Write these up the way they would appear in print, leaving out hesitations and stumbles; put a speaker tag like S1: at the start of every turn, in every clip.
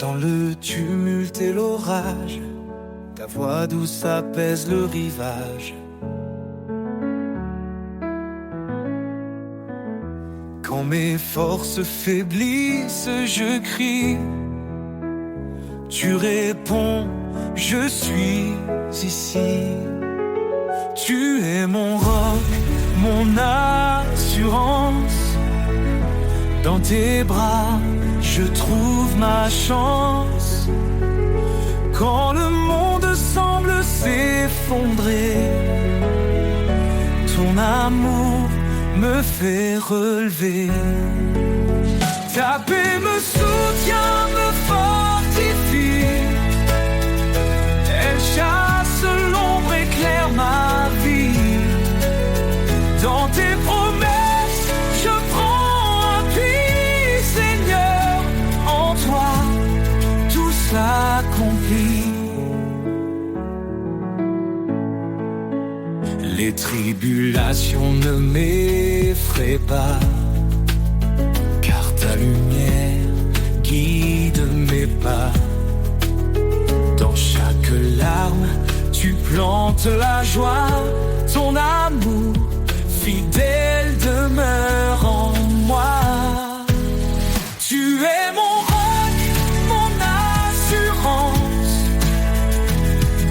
S1: Dans le tumulte et l'orage, ta voix douce apaise le rivage. Quand mes forces faiblissent, je crie. Tu réponds, je suis ici. Tu es mon roc, mon assurance. Dans tes bras, je trouve ma chance. Quand le monde semble s'effondrer, ton amour me fait relever. Ta paix me soutient, me fortifie. Elle chasse l'ombre, éclaire ma vie. Dans tes promesses, je prends appui, Seigneur. En toi, tout s'accomplit. Les tribulations ne m'effraient pas, car ta lumière guide mes pas. Dans chaque larme, tu plantes la joie. Ton amour fidèle demeure en moi. Tu es mon roc, mon assurance.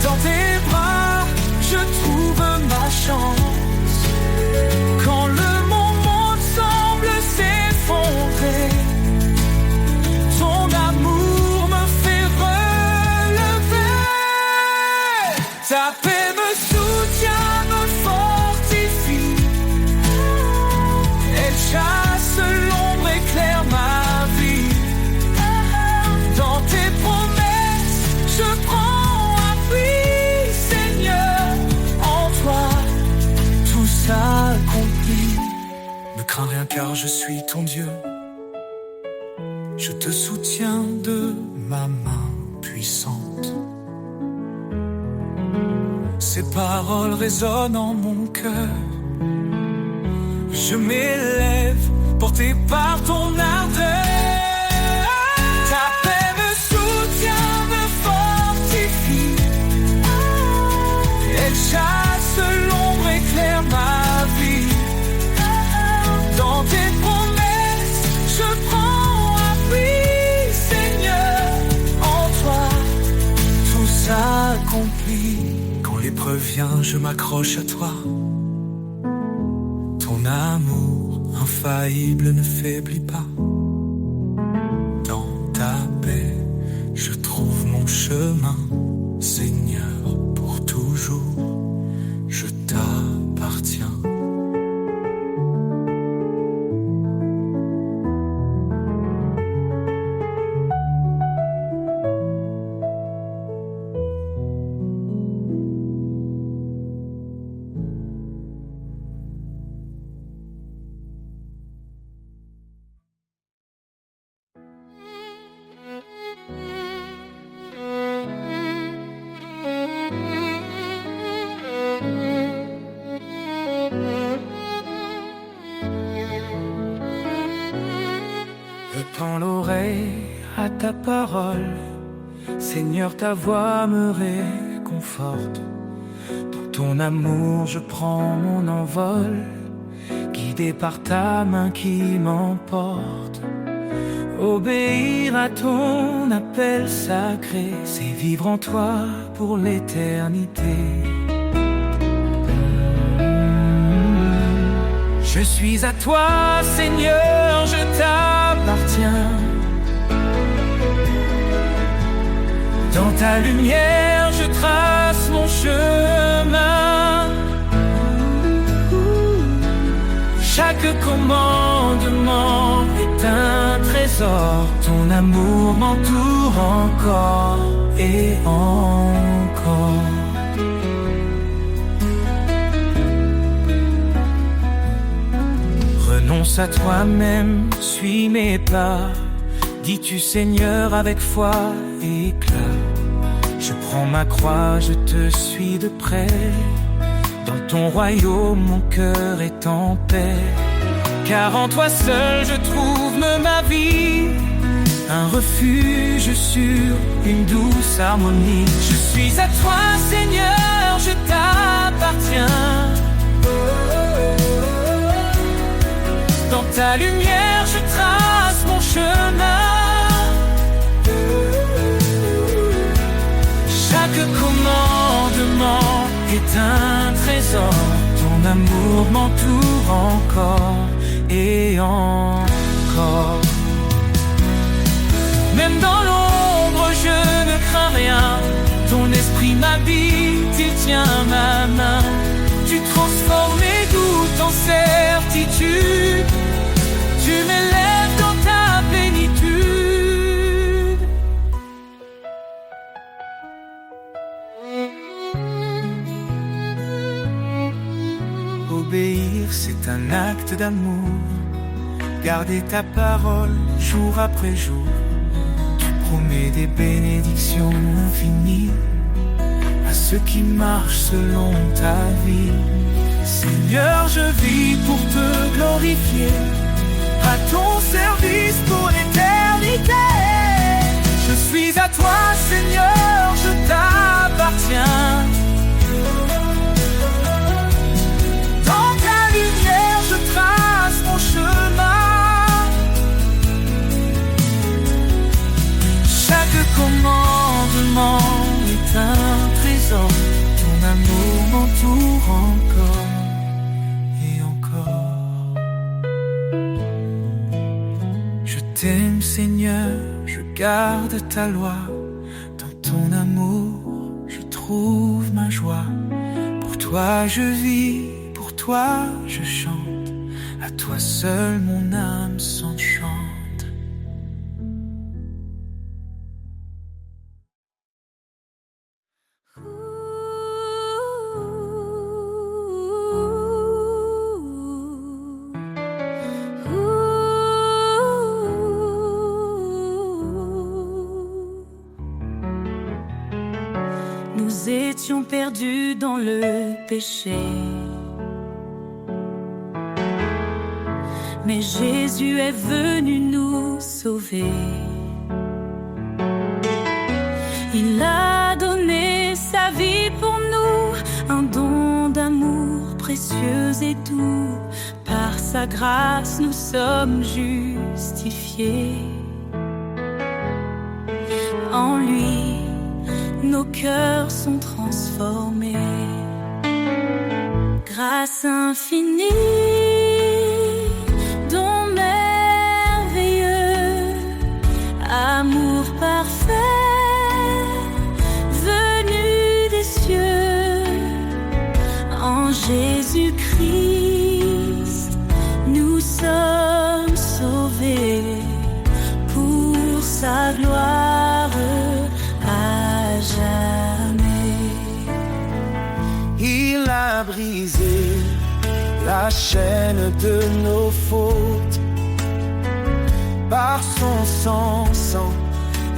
S1: Dans tes bras, je trouve ma chance. Quand le monde semble s'effondrer, ton amour me fait relever. Ta paix me soutient, me fortifie. Elle chasse l'ombre, éclaire ma vie. Dans tes promesses, je prends appui, Seigneur. En toi, tout s'accomplit. Ne crains rien car je suis ton Dieu. Je te soutiens de ma main puissante. Ces paroles résonnent en mon cœur. Je m'élève, porté par ton ardeur. Ta paix me soutient, me fortifie. Elle chasse l'ombre, éclaire ma vie. Dans tes promesses, je prends appui, Seigneur. En toi, tout s'accomplit. Quand l'épreuve vient, je m'accroche à toi. Ton amour infaillible ne faiblit pas. Dans ta paix, je trouve mon chemin. Seigneur, pour toujours, je t'appartiens. Je tends l'oreille à ta parole, Seigneur, ta voix me réconforte. Dans ton amour, je prends mon envol, guidé par ta main qui m'emporte. Obéir à ton appel sacré, c'est vivre en toi pour l'éternité. Je suis à toi, Seigneur, je t'appartiens. Dans ta lumière, je trace mon chemin. Chaque commandement est un trésor. Ton amour m'entoure encore et encore. Renonce à toi-même, suis mes pas. Dis-tu Seigneur avec foi et éclat. Je prends ma croix, je te suis de près. Dans ton royaume, mon cœur est en paix. Car en toi seul je trouve ma vie. un refuge sur une douce harmonie. Je suis à toi, Seigneur, je t'appartiens. Dans ta lumière, je trace mon chemin. Chaque commandement est un trésor. Ton amour m'entoure encore et encore. Même dans l'ombre, je ne crains rien. Ton esprit m'habite, il tient ma main. Tu transformes mes doutes en certitude. Tu m'élèves dans ta plénitude. Obéir, c'est un acte d'amour. Garder ta parole jour après jour. Promets des bénédictions infinies à ceux qui marchent selon ta vie. Seigneur, je vis pour te glorifier, à ton service pour l'éternité. Je suis à toi, Seigneur, je t'appartiens. Dans ta lumière, je trace mon chemin. Chaque commandement est un trésor. Ton amour m'entoure encore et encore. Je t'aime, Seigneur, je garde ta loi. Dans ton amour, je trouve ma joie. Pour toi je vis, pour toi je chante. À toi seul mon âme s'enchante.
S2: Nous étions perdus dans le péché, mais Jésus est venu nous sauver. Il a donné sa vie pour nous, un don d'amour précieux et doux. Par sa grâce nous sommes justifiés. En lui, nos cœurs sont transformés. Grâce infinie, don merveilleux, amour parfait, venu des cieux. En Jésus-Christ, nous sommes sauvés pour sa gloire à jamais.
S1: Il a brisé la chaîne de nos fautes. Par son sang,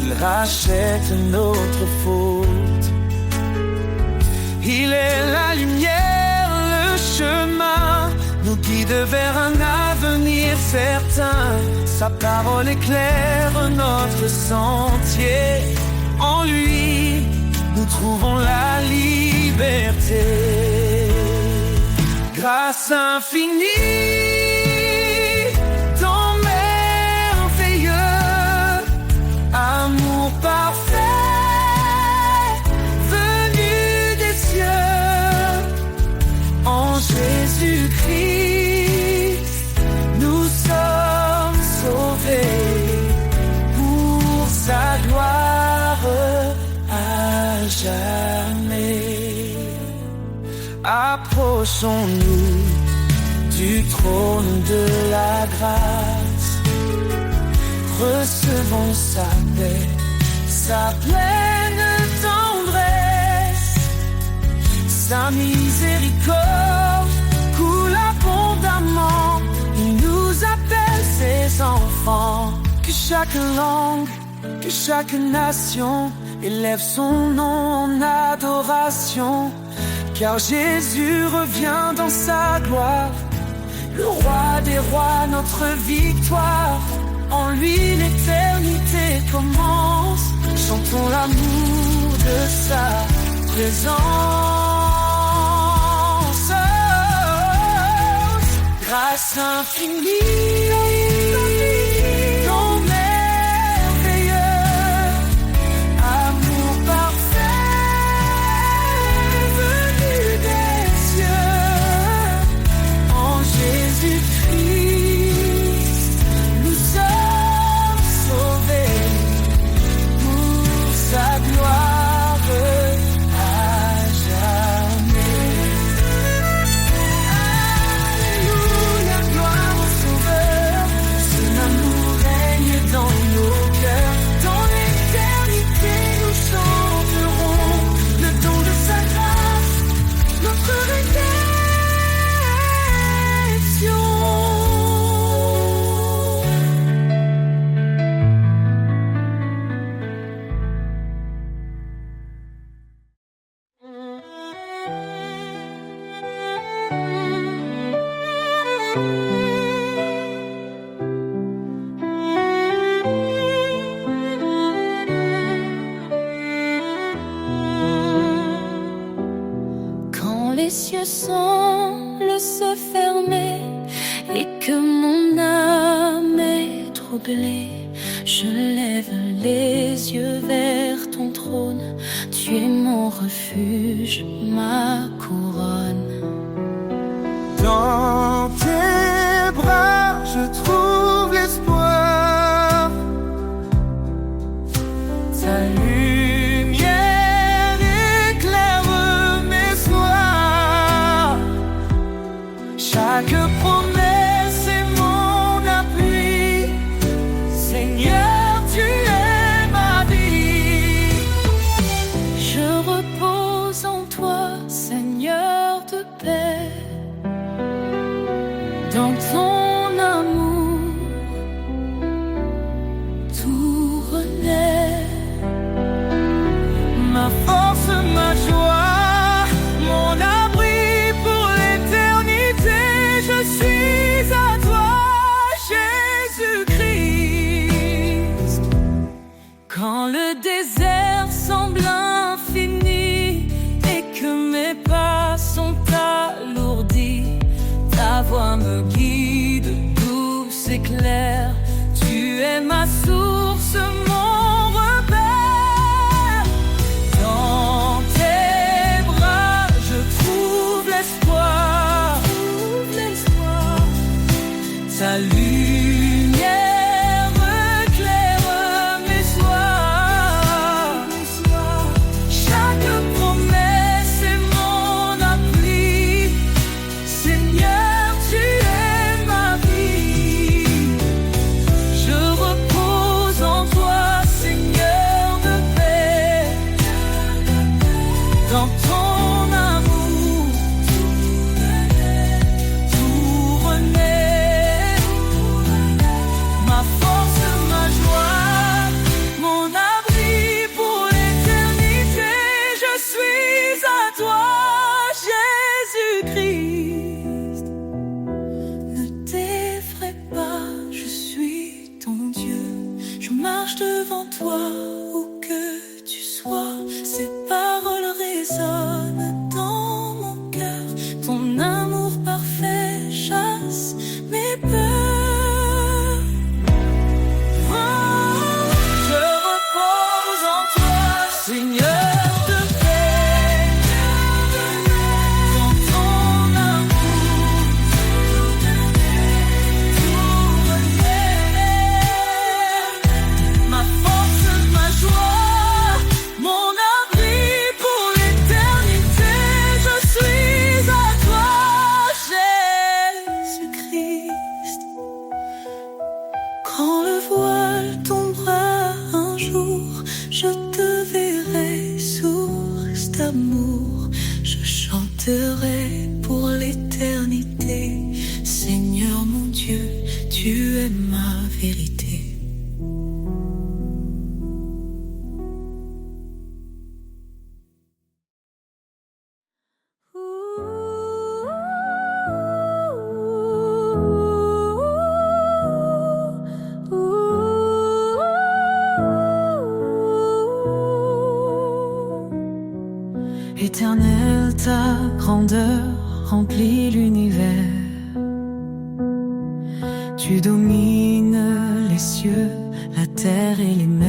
S1: il rachète notre faute. Il est la lumière, le chemin, nous guide vers un avenir certain. Sa parole éclaire notre sentier. En lui, nous trouvons la liberté. Grâce infinie, don merveilleux, amour parfait, venu des cieux. En Jésus-Christ, nous sommes sauvés pour sa gloire à jamais. Approchons-nous du trône de la grâce. Recevons sa paix, sa pleine tendresse. Sa miséricorde coule abondamment. Il nous appelle ses enfants. Que chaque langue, que chaque nation élève son nom en adoration. Car Jésus revient dans sa gloire, le roi des rois, notre victoire.
S2: En lui l'éternité commence. Chantons l'amour de sa présence. Grâce infinie, ton merveilleux amour parfait venu des cieux. En Jésus-Christ, nous sommes sauvés pour sa gloire à jamais. Alléluia, gloire au Sauveur. Son amour règne dans nos cœurs. Dans l'éternité, nous chanterons le don de sa grâce, notre rédemption. Quand les cieux semblent se fermer et que mon âme est troublée, je lève les yeux vers ton trône. Tu es mon refuge, ma couronne.
S1: Dans tes bras, je trouve l'espoir. Ta lumière éclaire mes soirs. Chaque promesse est mon appui. Seigneur, tu es ma vie.
S2: Je repose en toi, Seigneur de paix. Dans ton amour, tout renaît.
S1: Ma force, ma joie, mon abri pour l'éternité. Je suis à toi, Jésus-Christ.
S2: Quand le désert semble infini et que mes pas sont alourdis, ta voix me guide, douce et claire. Tu es ma source, mon repère. Dans tes bras, je trouve l'espoir. Ta lumière éclaire mes soirs. Chaque promesse est mon appui. Seigneur, tu es ma vie. Je repose en toi, Seigneur de paix. Dans ton amour, tout renaît. Ma force, ma joie, mon abri pour l'éternité. Je suis à toi, Jésus-Christ. Ne t'effraie pas, je suis ton Dieu. Je marche devant toi où que tu sois. Ces paroles résonnent dans mon cœur. Ton amour parfait chasse mes peurs. Je repose en toi, Seigneur de paix. Dans ton amour, tout renaît. Ma force, ma joie, mon abri pour l'éternité. Je suis à toi, Jésus-Christ. Quand le voile tombera un jour, je te verrai, source d'amour. Je chanterai pour l'éternité. Seigneur mon Dieu, tu es ma vérité. Ooh. Éternel, ta grandeur remplit l'univers. Tu domines les cieux, la terre et les mers.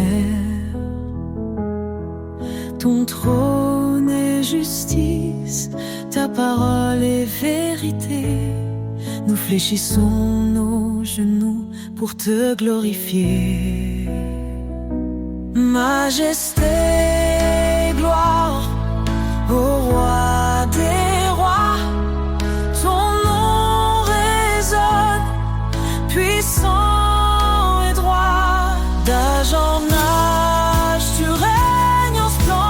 S2: Ton trône est justice, ta parole est vérité. Nous fléchissons nos genoux pour te glorifier. Majesté, gloire au roi des rois. Ton nom résonne, puissant et droit. D'âge en âge, tu règnes en splendeur.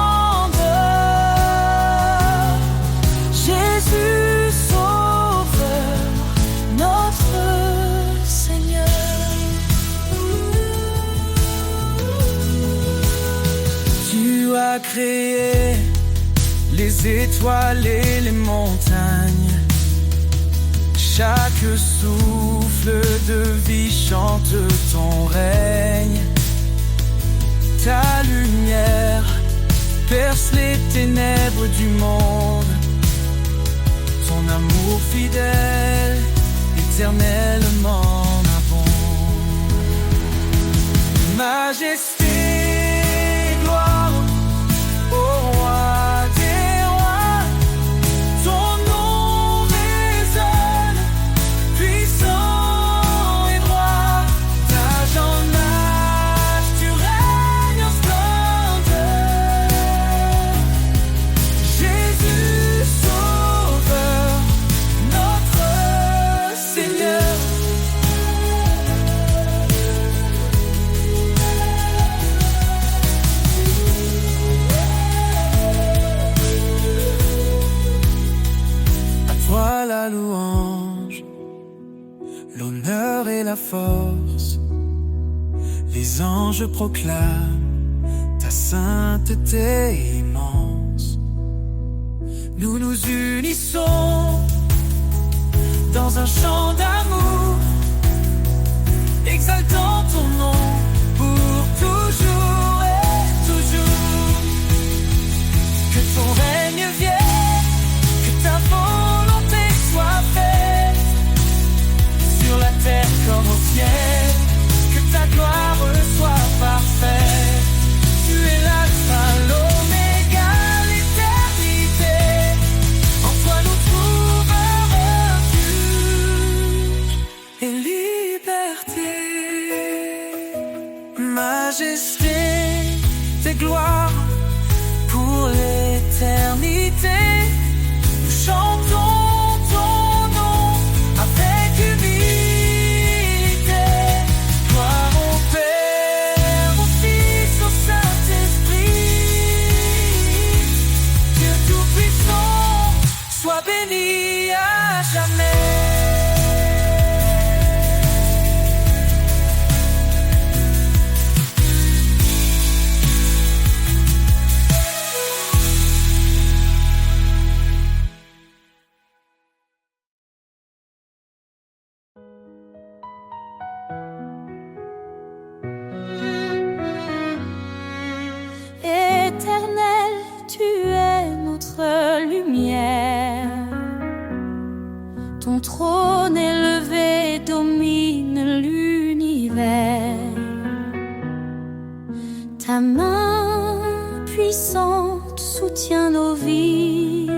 S2: Jésus, Sauveur, notre Seigneur. Tu as créé les étoiles et les montagnes. Chaque souffle de vie chante ton règne. Ta lumière perce les ténèbres du monde. Ton amour fidèle, éternellement abonde. Majesté, gloire au roi des rois. Ton nom résonne, puissant et droit. D'âge en âge, tu règnes en splendeur. Jésus, Sauveur, notre Seigneur. À toi la louange, l'honneur et la force. Les anges proclament ta sainteté immense. Nous nous unissons dans un chant d'amour, exaltant ton nom pour toujours et toujours. Que ton règne vienne, que ta volonté soit faite, sur la terre comme au ciel, que ta gloire soit parfaite. Tu es l'alpha, l'oméga, l'éternité. En toi nous trouverons refuge et liberté. Majesté, tes gloires pour l'éternité. Nous chantons ton nom avec humilité. Gloire au Père, au Fils, au Saint-Esprit. Dieu Tout-Puissant, sois béni à jamais.
S3: Éternel, tu es notre lumière. Ton trône élevé domine l'univers. Ta main puissante soutient nos vies.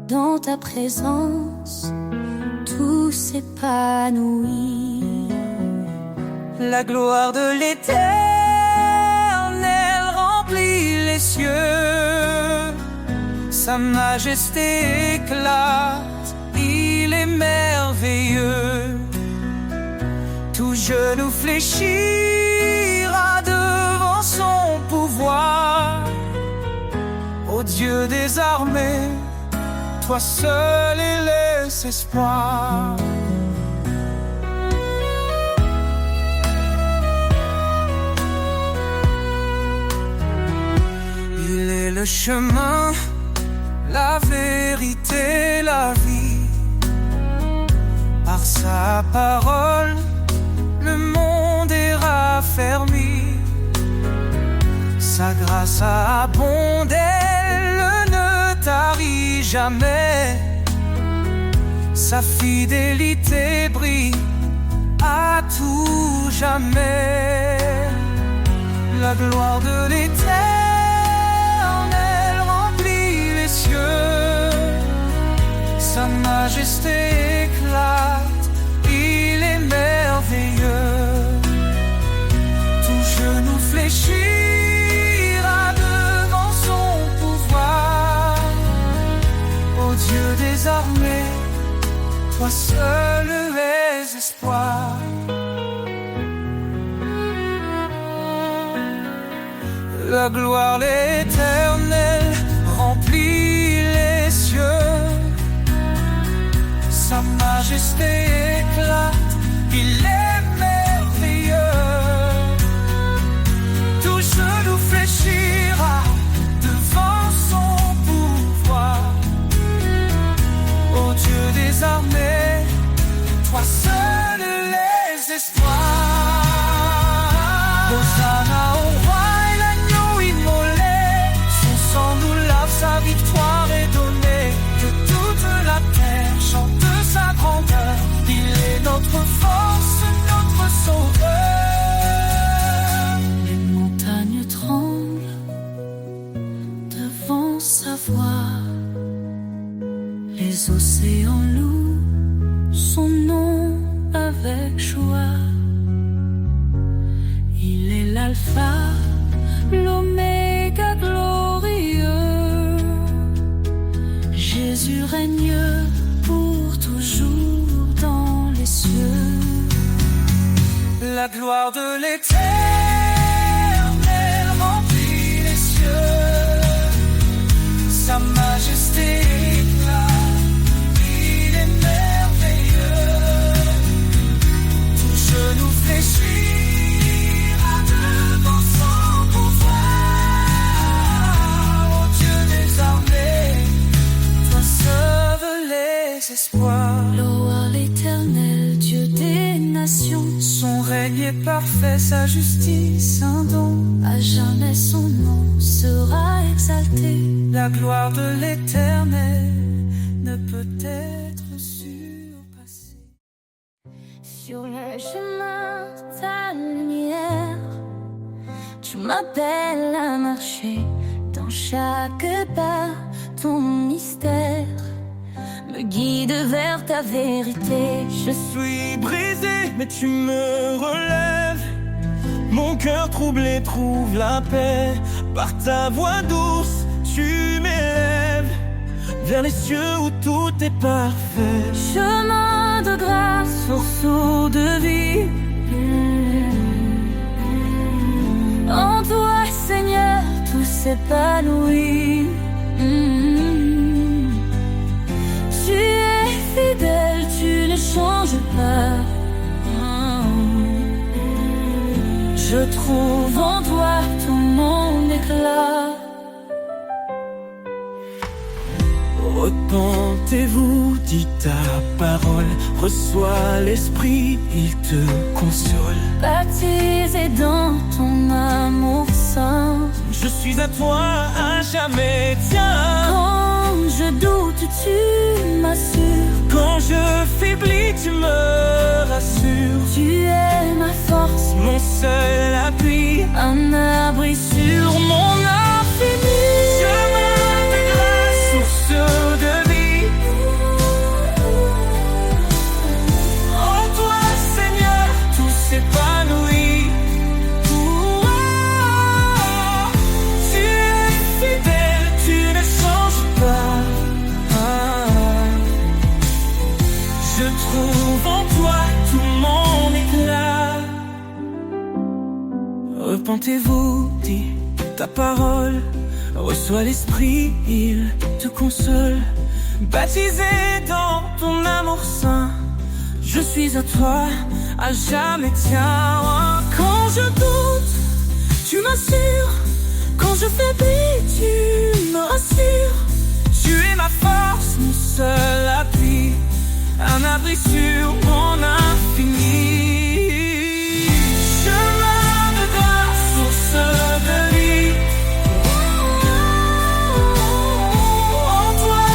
S3: Dans ta présence, tout s'épanouit.
S2: La gloire de l'Éternel remplit les cieux. Sa majesté éclate, il est merveilleux. Tout genou fléchira devant son pouvoir. Ô Dieu des armées, toi seul est l'espoir. Il est le chemin, la vérité, la vie. Par sa parole, le monde est raffermi. Sa grâce abonde, elle ne
S1: jamais. Sa fidélité brille à tout jamais. La gloire de l'Éternel remplit les cieux. Sa majesté éclate, il est merveilleux. Tout genou fléchira devant son pouvoir. Ô Dieu des armées, toi seul es espoir. La gloire l'Éternel remplit les cieux. Sa majesté éclate, il est merveilleux. Tout genou fléchira devant son pouvoir. Ô Dieu des armées, toi seul les espoirs. Hosanna au roi et l'agneau immolé. Son sang nous lave, sa victoire est donnée. Que toute la terre chante sa grandeur. Il est notre force, notre sauveur.
S2: Les montagnes tremblent devant sa voix. Les océans louent son nom avec joie. Il est l'alpha, l'oméga glorieux. Jésus règne pour toujours dans les cieux.
S1: La gloire de l'Éternel remplit les cieux. Sa majesté éclate, il est merveilleux. Tout genou fléchira devant son pouvoir. Ô Dieu des armées, toi sauves les espoirs.
S2: Louez l'Éternel, Dieu des nations.
S1: Son règne est parfait, sa justice un don.
S2: À jamais son nom sera exalté.
S1: La gloire de l'Éternel ne peut être surpassée.
S3: Sur le chemin de ta lumière, tu m'appelles à marcher. Dans chaque pas, ton mystère me guide vers ta vérité.
S4: Je suis brisé, mais tu me relèves. Mon cœur troublé trouve la paix. Par ta voix douce, tu m'élèves vers les cieux où tout est parfait.
S3: Chemin de grâce,
S2: Source de vie,
S3: en toi, Seigneur, tout s'épanouit. Tu es fidèle, tu ne changes pas.
S2: je trouve en toi tout mon éclat.
S4: Repentez-vous, dit ta parole. Reçois l'Esprit, il te console.
S3: Baptisé dans ton amour saint,
S4: Je suis à toi à jamais, tiens.
S3: quand je doute, tu m'assures.
S4: Quand je faiblis, tu me rassures.
S3: Tu es ma force,
S4: Mon seul appui,
S3: un abri sur mon infini.
S4: chemin de grâce, source de vie. En toi, Seigneur, tout s'épanouit. Tu es fidèle, tu ne changes pas. Je trouve en toi tout mon éclat. Repentez-vous, dit ta parole. Reçois l'Esprit, il te console. Baptisé dans ton amour saint, je suis à toi, à jamais tiens.
S3: Quand je doute, tu m'assures. Quand je faiblis, tu me rassures.
S4: Tu es ma force, mon seul appui, un abri sur mon infini. Chemin de grâce, source de vie. En toi,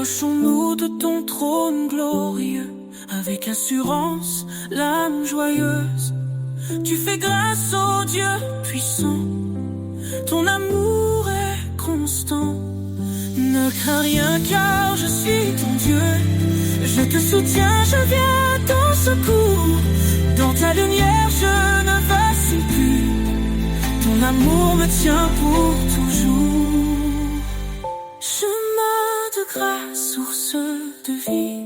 S4: Approchons-nous de ton trône glorieux, avec assurance, l'âme joyeuse. Tu fais grâce au Dieu puissant, ton amour est constant. Ne crains rien car je suis ton Dieu. Je te soutiens, je viens à ton secours. Dans ta lumière je ne vacille plus. Ton amour me tient pour toujours. Chemin de grâce, source de vie.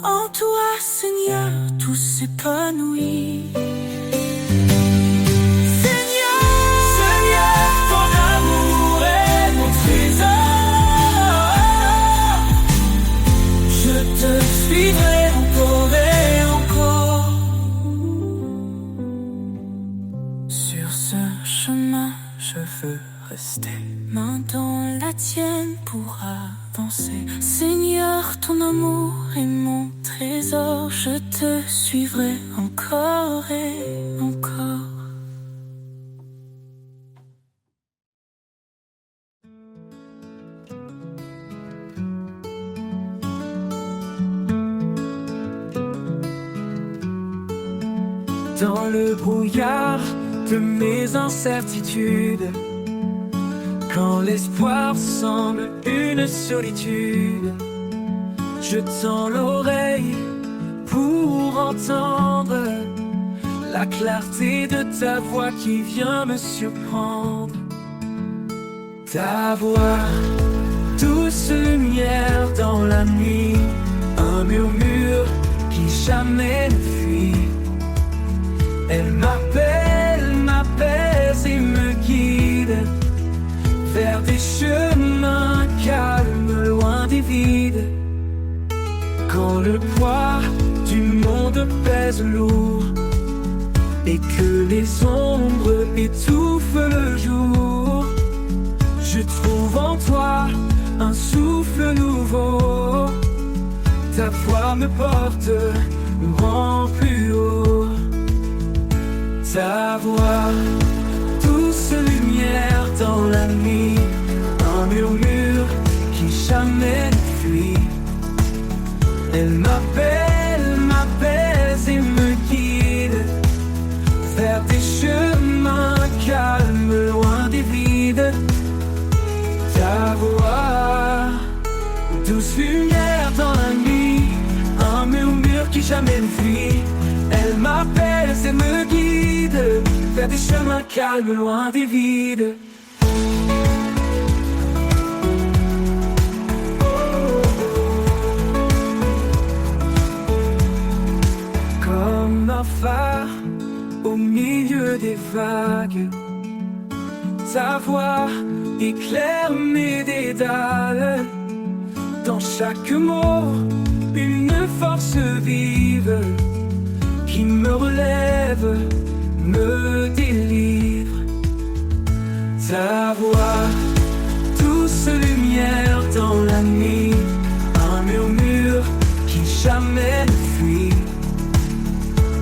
S4: En toi, Seigneur, tout s'épanouit. Seigneur, ton amour est mon trésor. Je te suivrai encore et encore. Sur ce chemin, je veux rester, main dans la tienne pour avancer. Seigneur, ton amour est mon trésor. Je te suivrai encore et encore.
S1: Dans le brouillard de mes incertitudes, quand l'espoir semble une solitude, je tends l'oreille pour entendre la clarté de ta voix qui vient me surprendre. Ta voix, douce lumière dans la nuit, un murmure qui jamais ne fuit. Elle m'appelle, m'apaise et me guide vers des chemins calmes, loin des vides. Quand le poids du monde pèse lourd et que les ombres étouffent le jour, je trouve en toi un souffle nouveau. Ta voix me porte, me rend plus haut. Ta voix, douce lumière dans la nuit, un murmure qui jamais ne fuit. Elle m'appelle, m'apaise et me guide vers des chemins calmes, loin des vides. Ta voix, douce lumière dans la nuit, un murmure qui jamais ne fuit. Elle m'appelle et me guide vers des chemins calmes, loin des vides. Comme un phare au milieu des vagues, ta voix éclaire mes dédales. Dans chaque mot, une force vive qui me relève, me délivre. Ta voix, douce lumière dans la nuit, un murmure qui jamais ne fuit.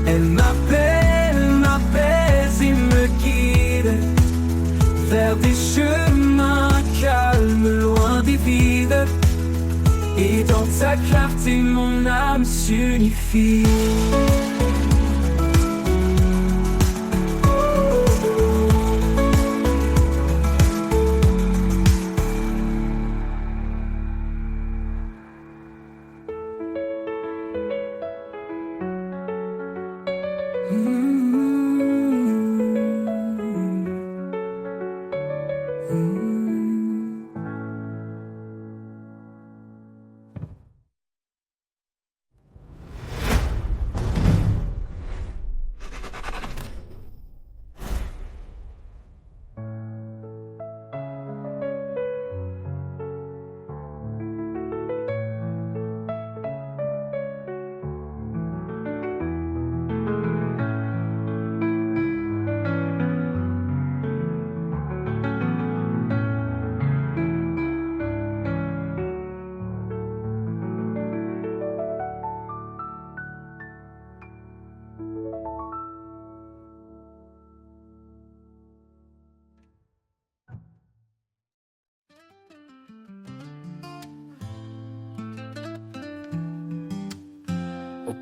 S1: Elle m'appelle, m'apaise et me guide vers des chemins calmes, loin des vides. Et dans ta clarté, mon âme s'unifie.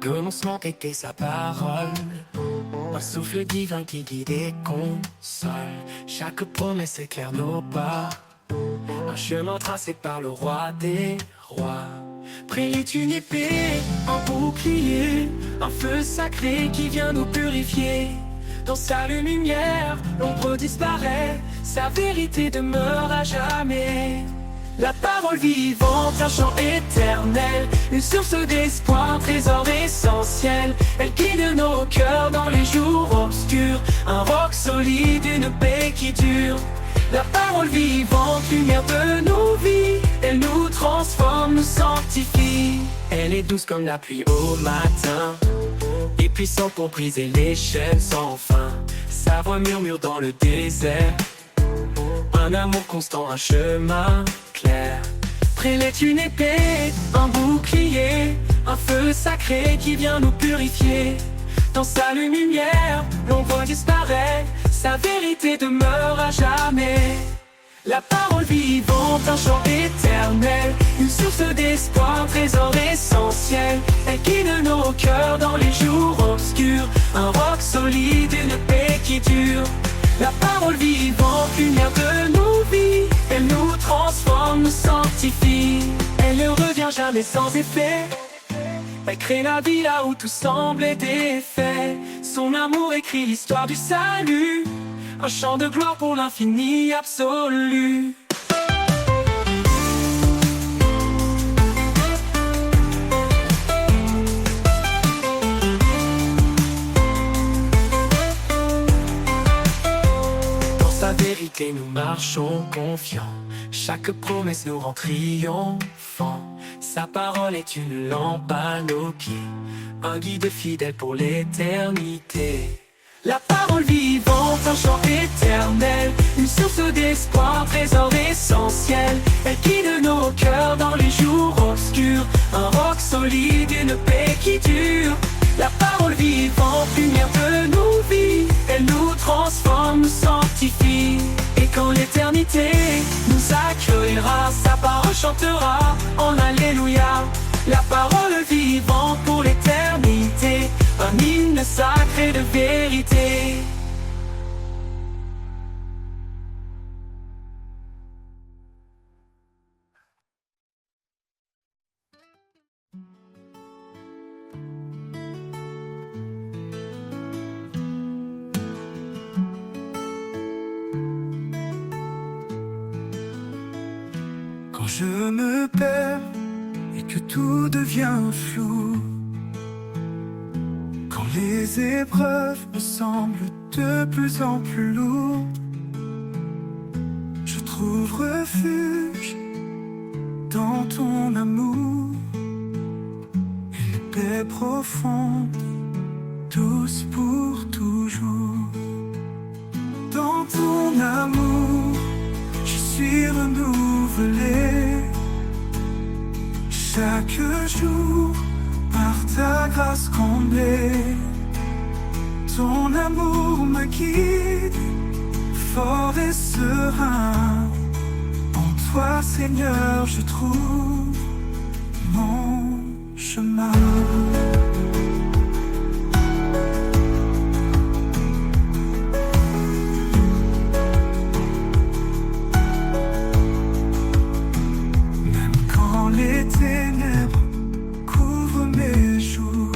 S1: commencement était sa parole, un souffle divin qui guide et console. Chaque promesse éclaire nos pas, un chemin tracé par le roi des rois. Près est une épée, un bouclier, un feu sacré qui vient nous purifier. Dans sa lumière, l'ombre disparaît, sa vérité demeure à jamais. La parole vivante, un chant éternel, une source d'espoir, trésor essentiel. Elle guide nos cœurs dans les jours obscurs, un roc solide, une paix qui dure. La parole vivante, lumière de nos vies, elle nous transforme, nous sanctifie. Elle est douce comme la pluie au matin, et puissante pour briser les chaînes sans fin. Sa voix murmure dans le désert, un amour constant, un chemin clair. Près est une épée, un bouclier, un feu sacré qui vient nous purifier. Dans sa lumière, l'ombre disparaît, sa vérité demeure à jamais. La parole vivante, un chant éternel, une source d'espoir, trésor essentiel. Elle guide nos cœurs dans les jours obscurs, un roc solide, une paix qui dure. La parole vivante, lumière de nos vies, elle nous transforme, nous sanctifie. Elle ne revient jamais sans effet, elle crée la vie là où tout semble défait. Son amour écrit l'histoire du salut, un chant de gloire pour l'infini absolu. Dans sa vérité nous marchons confiants, chaque promesse nous rend triomphants. Sa parole est une lampe à nos pieds, un guide fidèle pour l'éternité. La parole vivante, un chant éternel, une source d'espoir, trésor essentiel. Elle guide nos cœurs dans les jours obscurs, un roc solide, une paix qui dure. La parole vivante, lumière de nos vies, elle nous transforme, nous sanctifie. Et quand l'éternité nous accueillera, sa parole chantera en Alléluia. La parole vivante pour l'éternité, un hymne sacré de vérité.
S4: Quand je me perds et que tout devient flou, quand les épreuves me semblent de plus en plus lourdes, je trouve refuge dans ton amour, une paix profonde, douce pour toujours. Dans ton amour, je suis renouvelé chaque jour par ta grâce comblée. Ton amour me guide, fort et serein. En toi, Seigneur, je trouve mon chemin. Les ténèbres couvrent mes jours,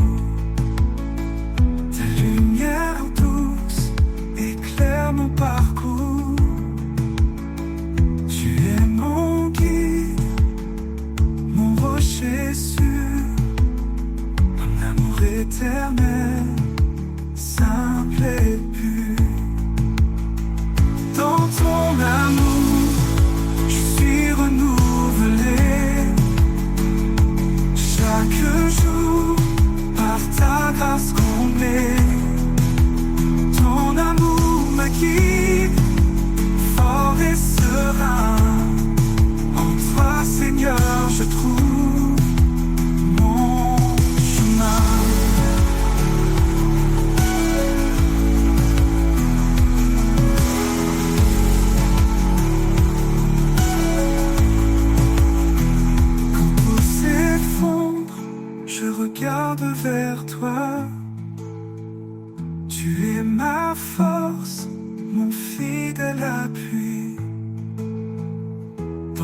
S4: ta lumière douce éclaire mon parcours. Tu es mon guide, mon rocher sûr, un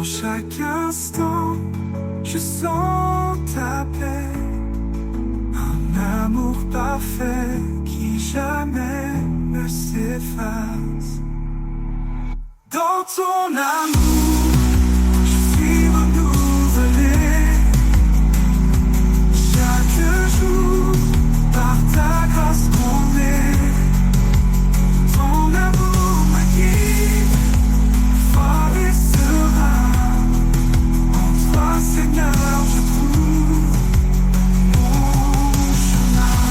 S4: Dans chaque instant, je sens ta paix. Un amour parfait qui jamais ne s'efface. Dans ton amour, je suis renouvelé. Chaque jour, par ta grâce comblée. Ton amour me guide, fort et serein. En toi, Seigneur, je trouve mon chemin.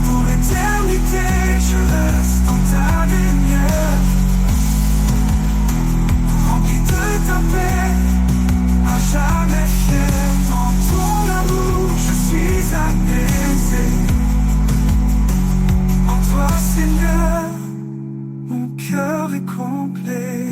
S4: Pour l'éternité, je reste dans ta lumière. Rempli de ta paix, à jamais fier. Dans ton amour, je suis apaisé. En toi, Seigneur, mon cœur est complet.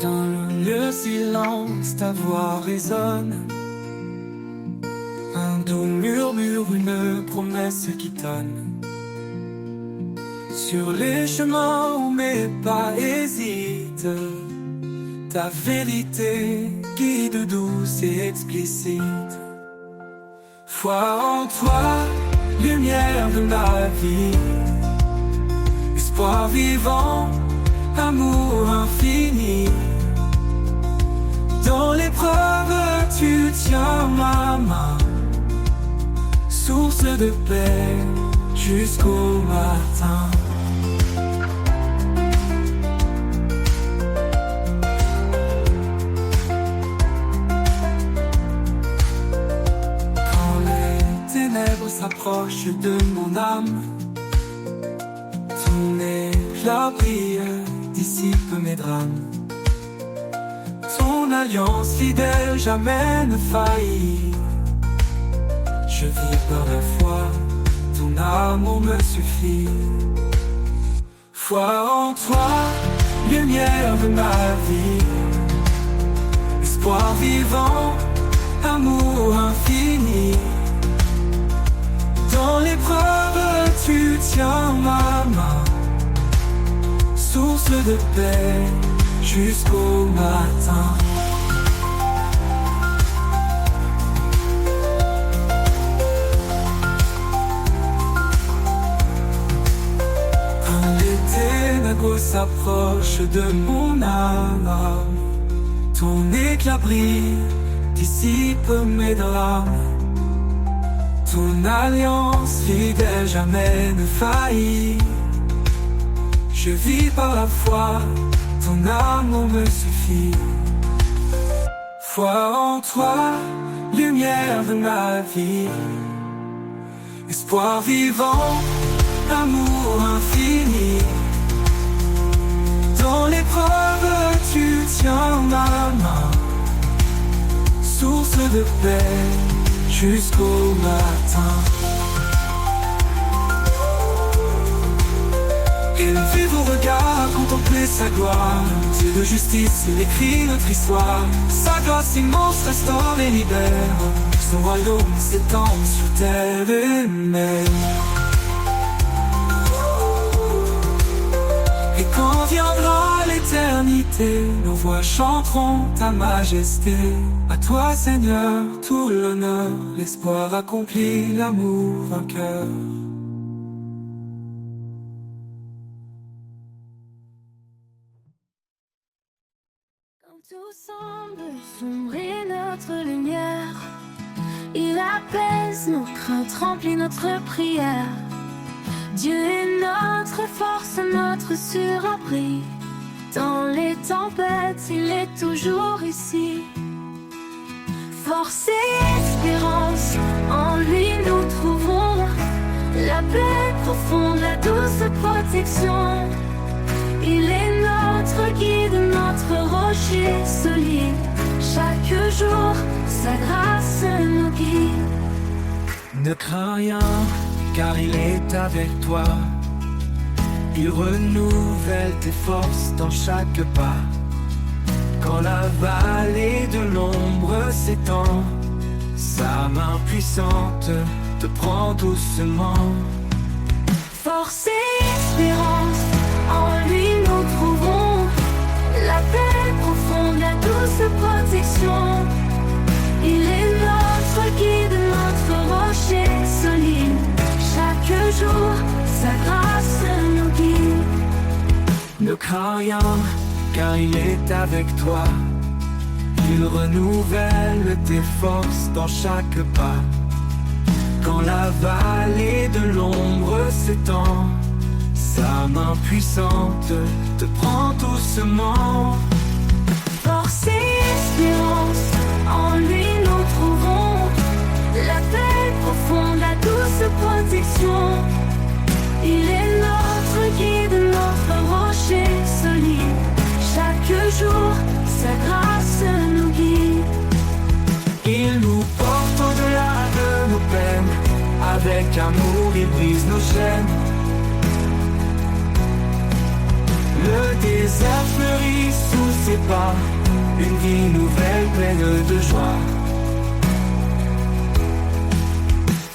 S1: Dans le silence, ta voix résonne. Un doux murmure, une promesse qui tonne. Sur les chemins où mes pas hésitent, ta vérité guide douce et explicite. Foi en toi, lumière de ma vie. Espoir vivant, amour infini. Dans l'épreuve, tu tiens ma main. Source de paix jusqu'au matin. Quand les ténèbres s'approchent de mon âme, ton éclat brille, dissipe mes drames. Ton alliance fidèle jamais ne faillit. Je vis par la foi, ton amour me suffit. Foi en toi, lumière de ma vie. Espoir vivant, amour infini. Dans l'épreuve, tu tiens ma main. Source de paix jusqu'au matin. Quand les ténèbres s'approchent de mon âme, ton éclat brille, dissipe mes drames. Ton alliance fidèle jamais ne faillit. Je vis par la foi, ton amour me suffit. Foi en toi, lumière de ma vie. Espoir vivant, amour infini. Dans l'épreuve, tu tiens ma main. Source de paix jusqu'au matin. Élever vos regards, contempler sa gloire. Dieu de justice, il écrit notre histoire. Sa grâce immense restaure et libère. Son royaume s'étend sur terre et mer. Et quand viendra l'éternité, nos voix chanteront ta majesté. À toi Seigneur, tout l'honneur, l'espoir accompli, l'amour vainqueur.
S2: Tout semble sombrer notre lumière. Il apaise nos craintes, remplit notre prière. Dieu est notre force, notre surabri. Dans les tempêtes, il est toujours ici. Force et espérance, en lui nous trouvons la paix. protection. Il est notre guide, notre rocher solide. Chaque jour, sa grâce nous guide.
S4: Ne crains rien, car il est avec toi. Il renouvelle tes forces dans chaque pas. Quand la vallée de l'ombre s'étend, sa main puissante te prend doucement.
S2: Force et espérance, en lui nous trouvons la paix profonde, la douce protection. Il est notre guide, notre rocher solide. Chaque jour, sa grâce nous guide.
S4: Ne crains rien, car il est avec toi. Il renouvelle tes forces dans chaque pas. Quand la vallée de l'ombre s'étend, sa main puissante te prend doucement.
S2: Force et espérance, en lui nous trouvons la paix profonde, la douce protection. Il est notre guide, notre rocher solide. Chaque jour, sa grâce nous guide.
S4: Il nous porte au-delà de nos peines. Avec amour, il brise nos chaînes. Le désert fleurit sous ses pas. Une vie nouvelle pleine de joie.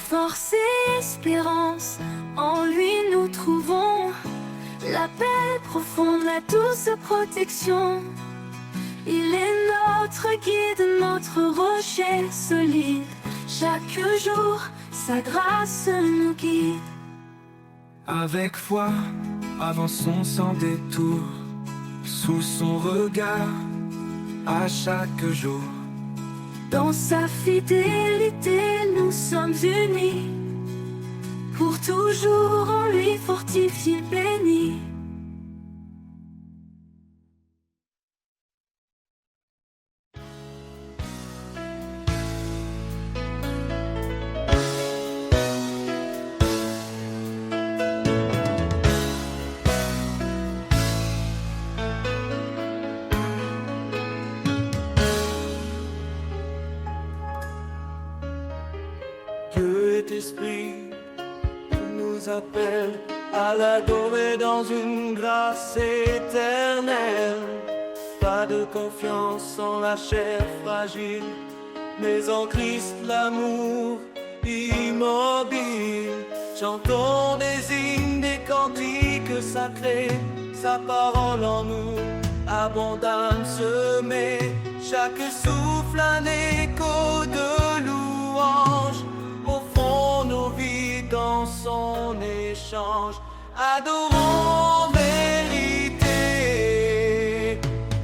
S2: Force et espérance, en lui nous trouvons la paix profonde, la douce protection. Il est notre guide, notre rocher solide. Chaque jour, sa grâce nous guide.
S4: Avec foi, avançons sans détour, sous son regard, à chaque jour.
S2: Dans sa fidélité, nous sommes unis. Pour toujours, en lui fortifié, béni.
S4: Dieu est esprit, il nous appelle à l'adorer dans une grâce éternelle. Pas de confiance en la chair fragile, mais en Christ l'amour immobile. Chantons des hymnes, des cantiques sacrés, sa parole en nous abondante semée. Chaque souffle un écho de louange, au fond nos vies dans son échange. Adorons vérité,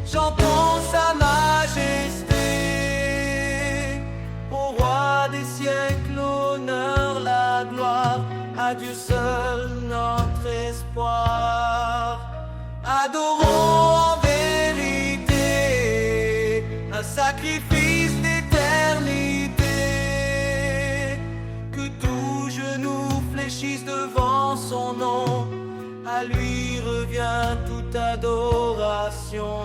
S4: chantons sa majesté. Au roi des siècles, l'honneur, la gloire, à Dieu seul notre espoir. Adorons en vérité, un sacrifice d'éternité. Que tout genou fléchisse devant son nom, à lui revient toute adoration.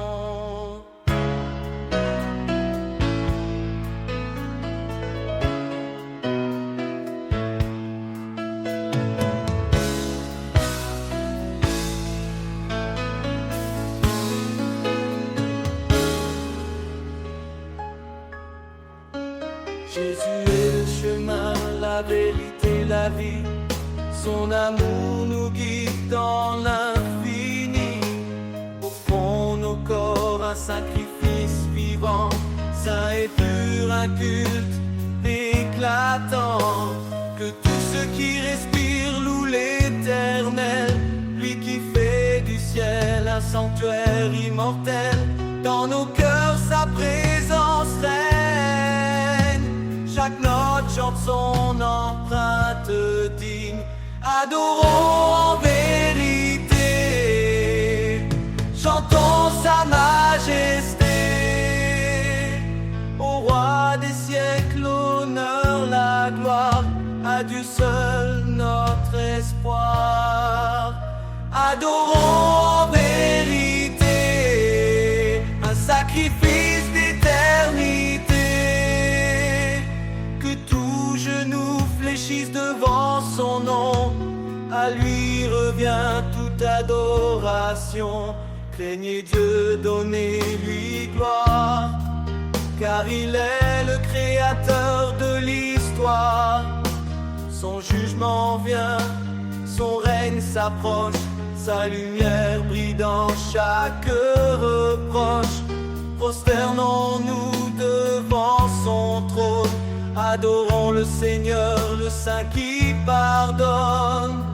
S4: Jésus est le chemin, la vérité, la vie. Son amour nous guide dans l'infini. Au fond nos corps, un sacrifice vivant, saint et pur, un culte éclatant. Que tout ce qui respire loue l'Éternel, lui qui fait du ciel un sanctuaire immortel. Dans nos cœurs sa présence règne, chaque note chante son empreinte digne. Adorons en vérité, chantons sa majesté. Au roi des siècles, l'honneur, la gloire, à Dieu seul notre espoir. Adorons en vérité un sacrifice d'éternité. Que tout genou fléchisse devant son nom. À lui revient toute adoration. Craignez Dieu, donnez-lui gloire, car il est le créateur de l'histoire. Son jugement vient, son règne s'approche, sa lumière brille dans chaque reproche. Prosternons-nous devant son trône, adorons le Seigneur, le Saint qui pardonne.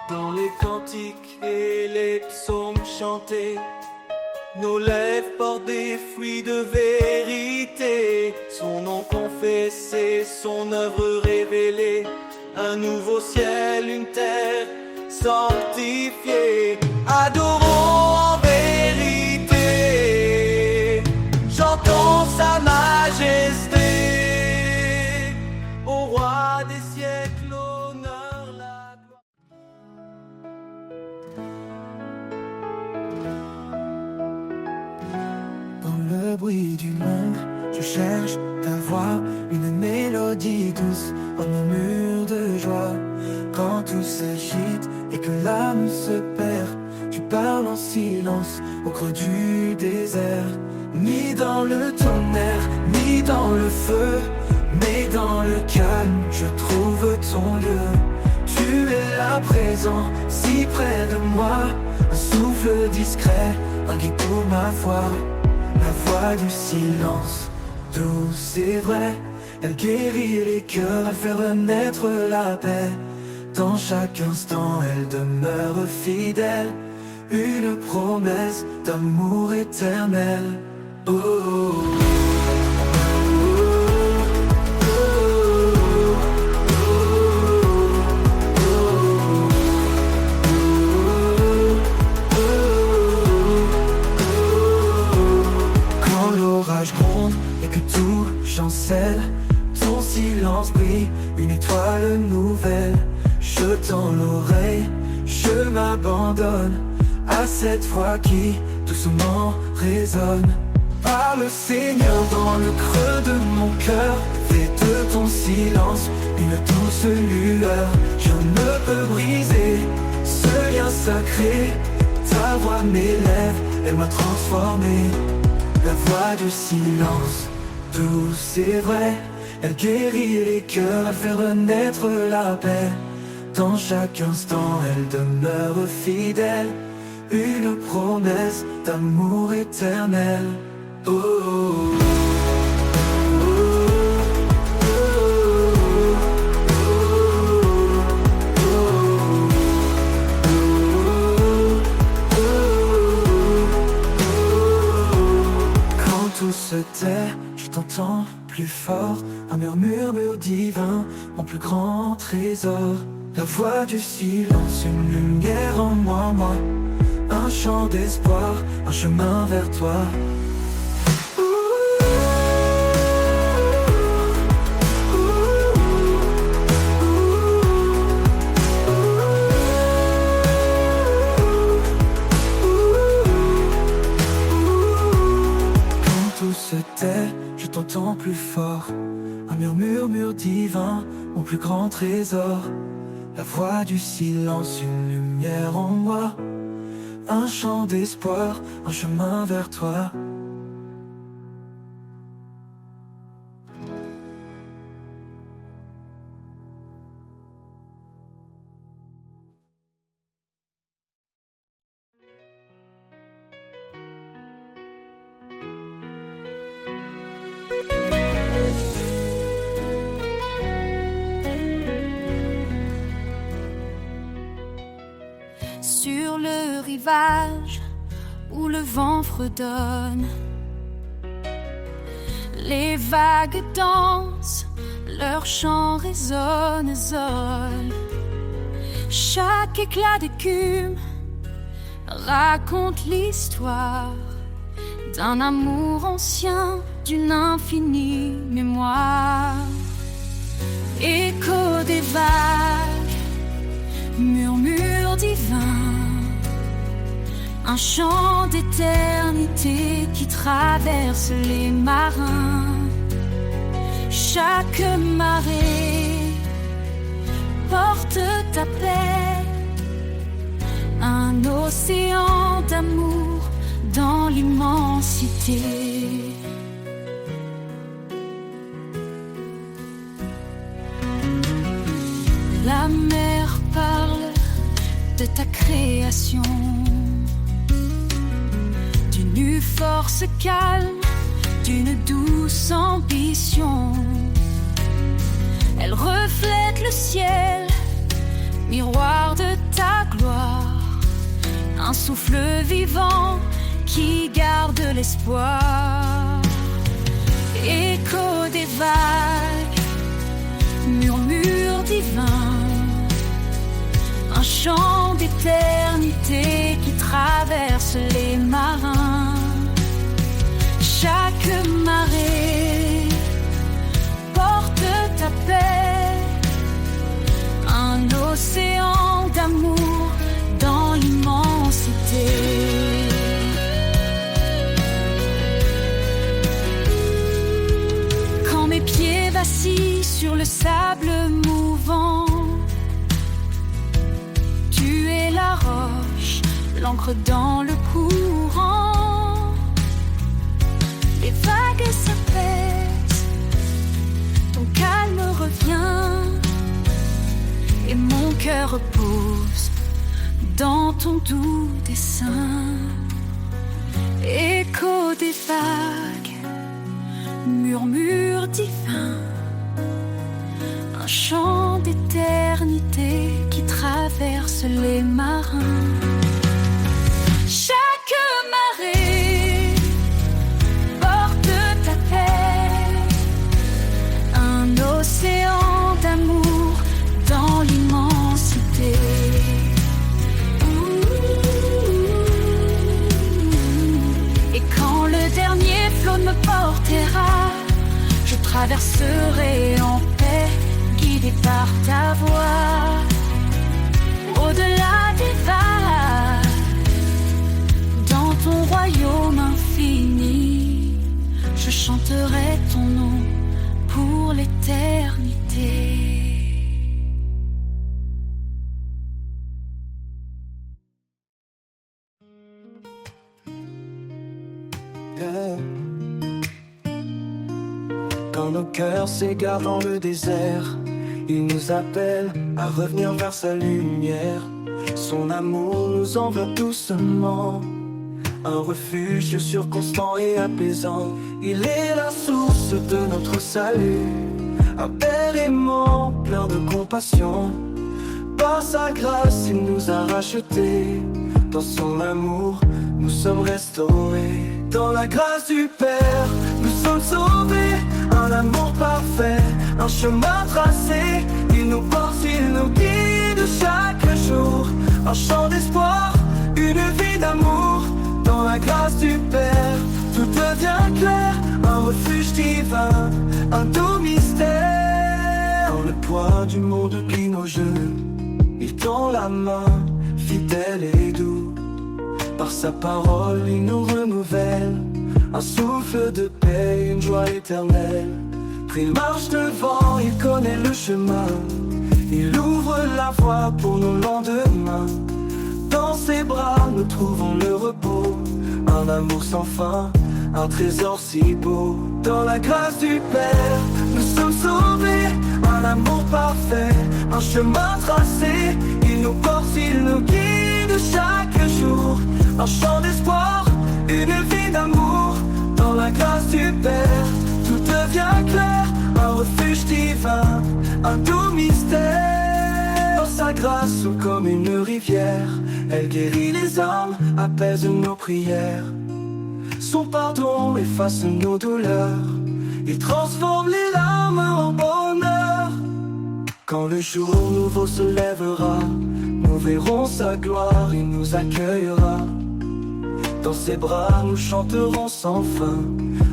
S4: Dans les cantiques et les psaumes chantés, nos lèvres portent des fruits de vérité. Son nom confessé, son œuvre révélée, un nouveau ciel, une terre sanctifiée. Adorons en vérité, chantons sa majesté. Au roi des siècles, l'honneur, la gloire.
S1: Dans le bruit du monde, je cherche ta voix, une mélodie douce, un murmure de joie. Quand tout s'agite et que l'âme se perd, tu parles en silence au creux du désert. Ni dans le tonnerre, ni dans le feu, mais dans le calme, je trouve ton lieu. Tu es là présent, si près de moi, un souffle discret, un guide pour ma foi. La voix du silence, douce et vraie, elle guérit les cœurs, elle fait renaître la paix. Dans chaque instant, elle demeure fidèle, une promesse d'amour éternel. Oh, oh, oh. Chancelle, ton silence brille, une étoile nouvelle. Je tends l'oreille, je m'abandonne à cette voix qui doucement résonne. Parle Seigneur dans le creux de mon cœur, fais de ton silence une douce lueur. Je ne peux briser ce lien sacré, ta voix m'élève, elle m'a transformé. La voix du silence, douce et vraie, elle guérit les cœurs, elle fait renaître la paix. Dans chaque instant, elle demeure fidèle, une promesse d'amour éternel. Oh, oh, oh. Tout se tait, je t'entends plus fort, un murmure divin, mon plus grand trésor. La voix du silence, une lumière en moi, un chant d'espoir, un chemin vers toi. Je t'entends plus fort, un murmure divin, mon plus grand trésor. La voix du silence, une lumière en moi, un chant d'espoir, un chemin vers toi.
S2: Sur le rivage où le vent fredonne, les vagues dansent, leur chant résonne, zone. Chaque éclat d'écume raconte l'histoire d'un amour ancien d'une infinie mémoire. Écho des vagues, murmure divin, un chant d'éternité qui traverse les marins. Chaque marée porte ta paix, un océan d'amour dans l'immensité. La mer parle de ta création, d'une force calme, d'une douce ambition. Elle reflète le ciel, miroir de ta gloire, un souffle vivant qui garde l'espoir. Écho des vagues, murmure divin, un chant d'éternité qui traverse les marins. Chaque marée porte ta paix, un océan d'amour dans l'immensité. Quand mes pieds vacillent sur le sable mouvant, tu es la roche, l'encre dans le courant. Les vagues s'apaisent, ton calme revient, et mon cœur repose dans ton doux dessein. Écho des vagues, murmure divin, un chant d'éternité qui traverse les marins. Chaque marée porte ta paix, un océan d'amour dans l'immensité. Et quand le dernier flot me portera, je traverserai en paix, guidé par ta voix. Au-delà des vagues, dans ton royaume infini, je chanterai ton nom pour l'éternité.
S4: Quand nos cœurs s'égarent dans le désert, il nous appelle à revenir vers sa lumière. Son amour nous enveloppe doucement, un refuge sûr, constant et apaisant. Il est la source de notre salut, un père aimant, plein de compassion. Par sa grâce, il nous a rachetés, dans son amour, nous sommes restaurés. Dans la grâce du Père, nous sommes sauvés, un amour parfait, un chemin tracé. Il nous porte, il nous guide chaque jour, un chant d'espoir, une vie d'amour. Dans la grâce du Père, tout devient clair, un refuge divin, un doux mystère. Quand le poids du monde plie nos genoux, il tend la main, fidèle et doux. Par sa parole, il nous renouvelle, un souffle de paix, une joie éternelle. Il marche devant, il connaît le chemin, il ouvre la voie pour nos lendemains. Dans ses bras, nous trouvons le repos, un amour sans fin, un trésor si beau. Dans la grâce du Père, nous sommes sauvés, un amour parfait, un chemin tracé. Il nous porte, il nous guide chaque jour, un chant d'espoir, une vie d'amour. Dans la grâce du Père, tout devient clair, un refuge divin, un doux mystère. Dans sa grâce, comme une rivière, elle guérit les âmes, apaise nos prières. Son pardon efface nos douleurs, il transforme les larmes en bonheur. Quand le jour nouveau se lèvera, nous verrons sa gloire, il nous accueillera.
S5: Dans ses bras nous chanterons sans fin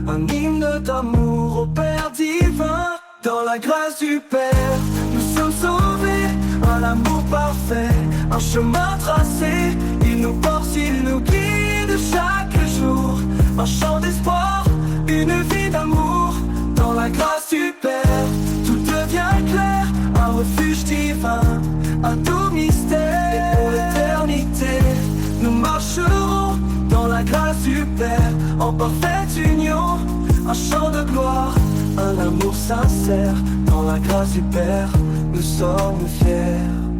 S5: un hymne d'amour au Père divin. Dans la grâce du Père, nous sommes sauvés, un amour parfait, un chemin tracé. Il nous porte, il nous guide chaque jour. Un chant d'espoir, une vie d'amour. Dans la grâce du Père, tout devient clair. Un refuge divin, un doux mystère. Et pour l'éternité, nous marcherons dans la grâce du Père, en parfaite union. Un chant de gloire, un amour sincère. Dans la grâce du Père, nous sommes fiers.